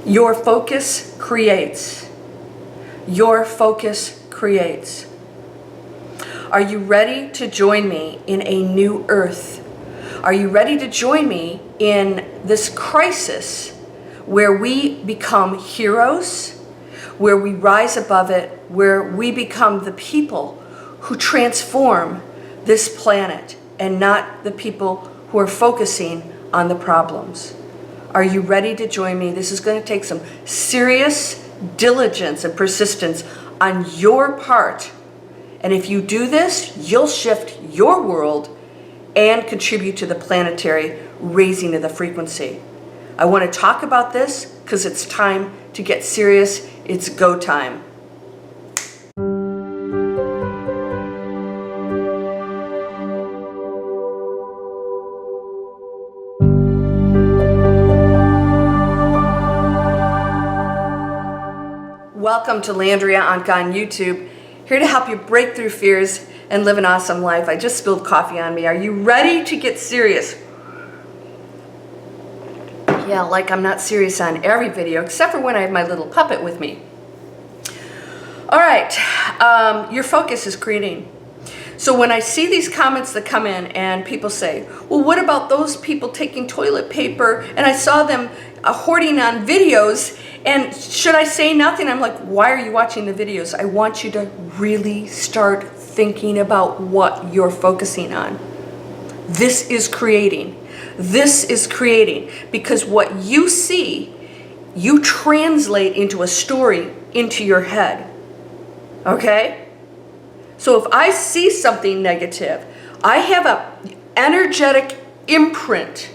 Your focus creates. Your focus creates. Are you ready to join me in a new earth? Are you ready to join me in this crisis where we become heroes, where we rise above it, where we become the people who transform this planet and not the people who are focusing on the problems? Are you ready to join me? This is going to take some serious diligence and persistence on your part. And if you do this, you'll shift your world and contribute to the planetary raising of the frequency. I want to talk about this because it's time to get serious. It's go time. Welcome to Landria Onkka on YouTube, here to help you break through fears and live an awesome life. I just spilled coffee on me. Are you ready to get serious? Yeah, like I'm not serious on every video, except for when I have my little puppet with me. All right, your focus is creating. So when I see these comments that come in and people say, well, what about those people taking toilet paper? And I saw them hoarding on videos, and should I say nothing? I'm like, why are you watching the videos? I want you to really start thinking about what you're focusing on. This is creating. This is creating, because what you see, you translate into a story into your head. Okay? So if I see something negative, I have an energetic imprint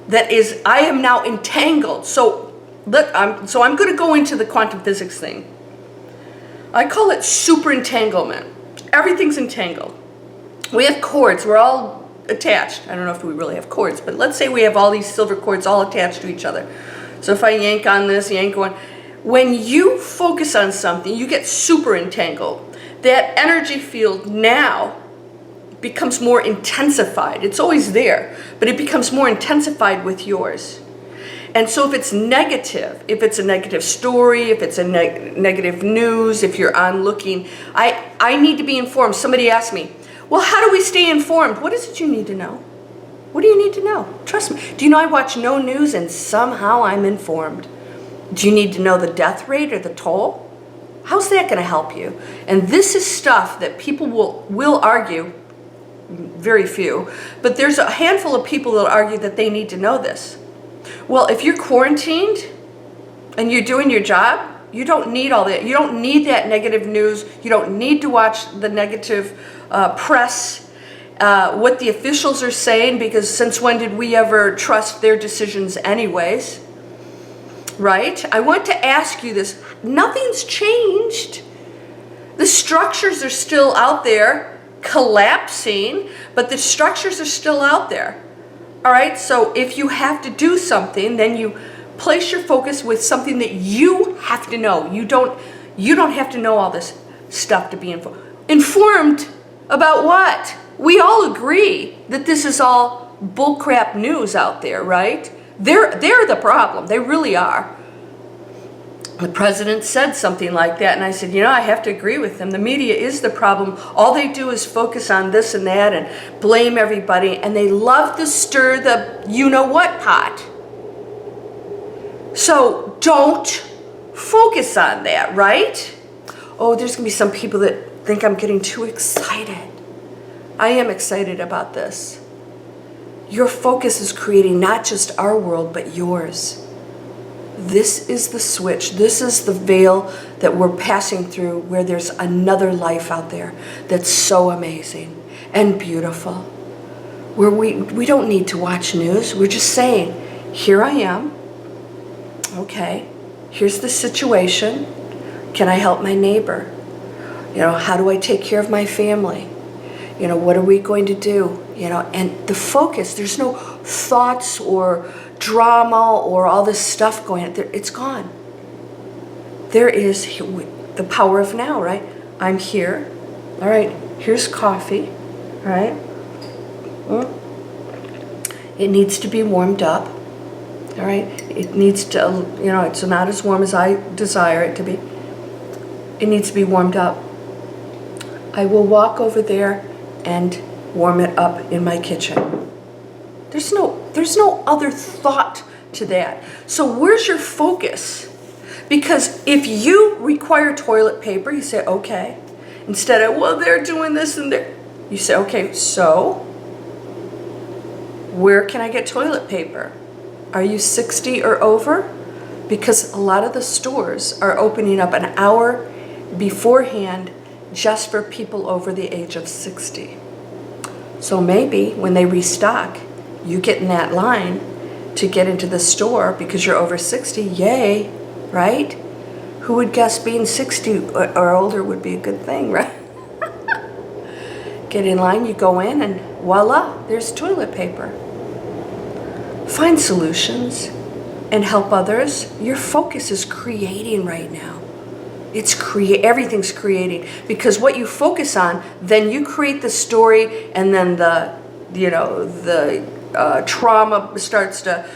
that is, I am now entangled. So look, I'm going to go into the quantum physics thing. I call it super entanglement. Everything's entangled. We have cords. We're all attached. I don't know if we really have cords, but let's say we have all these silver cords all attached to each other. So if I yank on this, yank on, when you focus on something, you get super entangled. That energy field now becomes more intensified. It's always there, but it becomes more intensified with yours. And so if it's negative, if it's a negative story, if it's a negative news, if you're on looking, I need to be informed. Somebody asked me, well, how do we stay informed? What is it you need to know? What do you need to know? Trust me. Do you know I watch no news and somehow I'm informed? Do you need to know the death rate or the toll? How's that going to help you? And this is stuff that people will argue, very few, but there's a handful of people that argue that they need to know this. Well, if you're quarantined and you're doing your job, you don't need all that. You don't need that negative news. You don't need to watch the negative press, what the officials are saying, because since when did we ever trust their decisions anyways? Right? I want to ask you this. Nothing's changed. The structures are still out there collapsing, but the structures are still out there. All right? So if you have to do something, then you place your focus with something that you have to know. You don't have to know all this stuff to be informed about what? We all agree that this is all bullcrap news out there, right? They're the problem. They really are. The president said something like that, and I said, I have to agree with him. The media is the problem. All they do is focus on this and that and blame everybody, and they love to stir the you-know-what pot. So don't focus on that, right? Oh, there's going to be some people that think I'm getting too excited. I am excited about this. Your focus is creating not just our world, but yours. This is the switch. This is the veil that we're passing through, where there's another life out there that's so amazing and beautiful. Where we don't need to watch news. We're just saying, here I am. Okay, here's the situation. Can I help my neighbor? How do I take care of my family? What are we going to do? And the focus, there's no thoughts or drama or all this stuff going on. It's gone. There is the power of now, right? I'm here. All right, here's coffee, all right? It needs to be warmed up, all right? it needs to, it's not as warm as I desire it to be. It needs to be warmed up. I will walk over there and warm it up in my kitchen. There's no other thought to that. So where's your focus? Because if you require toilet paper, you say, okay. Instead of, well, they're doing this and they're, you say, okay, so where can I get toilet paper? Are you 60 or over? Because a lot of the stores are opening up an hour beforehand just for people over the age of 60. So maybe when they restock, you get in that line to get into the store because you're over 60, yay, right? Who would guess being 60 or older would be a good thing, right? Get in line, you go in, and voila, there's toilet paper. Find solutions and help others. Your focus is creating right now. Everything's creating, because what you focus on, then you create the story, and then the trauma starts to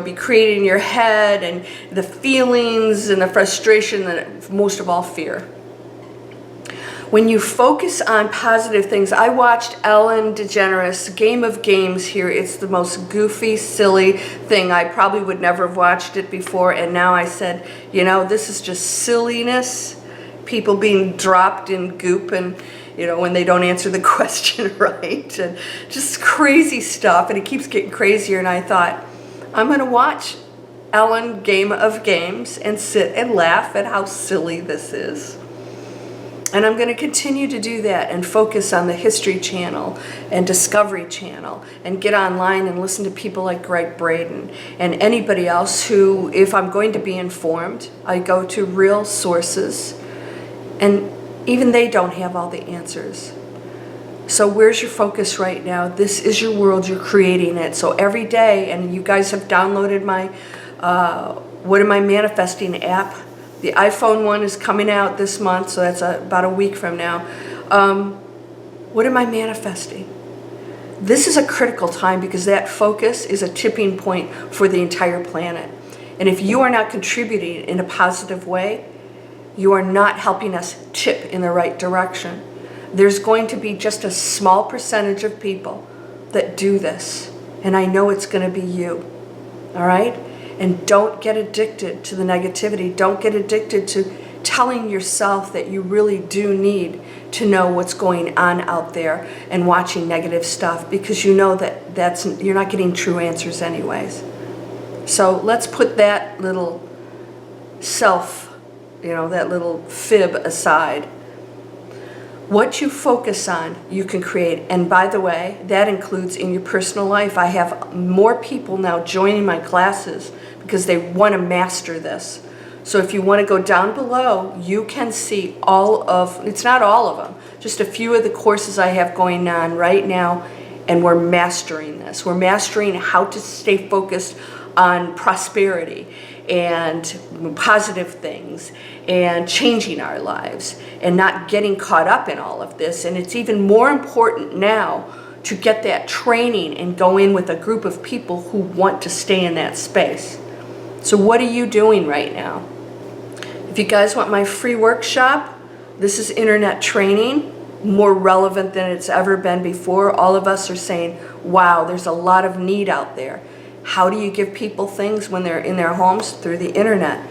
be created in your head, and the feelings and the frustration, and most of all fear. When you focus on positive things, I watched Ellen DeGeneres' Game of Games here. It's the most goofy, silly thing. I probably would never have watched it before, and now I said, this is just silliness. People being dropped in goop, and when they don't answer the question right, and just crazy stuff, and it keeps getting crazier. And I thought, I'm going to watch Ellen Game of Games and sit and laugh at how silly this is. And I'm going to continue to do that and focus on the History Channel and Discovery Channel and get online and listen to people like Greg Braden and anybody else who, if I'm going to be informed, I go to real sources, and even they don't have all the answers. So where's your focus right now? This is your world. You're creating it. So every day, and you guys have downloaded my What Am I Manifesting app. The iPhone one is coming out this month, so that's about a week from now. What am I manifesting? This is a critical time, because that focus is a tipping point for the entire planet. And if you are not contributing in a positive way, you are not helping us tip in the right direction. There's going to be just a small percentage of people that do this, and I know it's going to be you. All right? And don't get addicted to the negativity. Don't get addicted to telling yourself that you really do need to know what's going on out there and watching negative stuff, because you know that you're not getting true answers anyways. So let's put that little that little fib aside. What you focus on, you can create. And by the way, that includes in your personal life. I have more people now joining my classes because they want to master this. So if you want to go down below, you can see it's not all of them, just a few of the courses I have going on right now, and we're mastering this. We're mastering how to stay focused on prosperity and positive things and changing our lives and not getting caught up in all of this. And it's even more important now to get that training and go in with a group of people who want to stay in that space. So what are you doing right now? If you guys want my free workshop, this is internet training, more relevant than it's ever been before. All of us are saying, wow, there's a lot of need out there. How do you give people things when they're in their homes? Through the internet.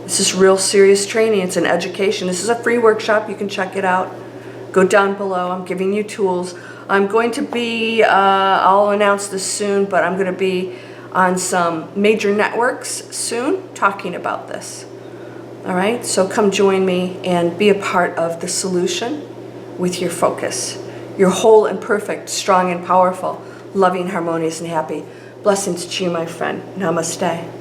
This is real serious training. It's an education. This is a free workshop. You can check it out. Go down below. I'm giving you tools. I'm going to be, I'll announce this soon, but I'm going to be on some major networks soon talking about this. All right? So come join me and be a part of the solution with your focus. You're whole and perfect, strong and powerful, loving, harmonious, and happy. Blessings to you, my friend. Namaste.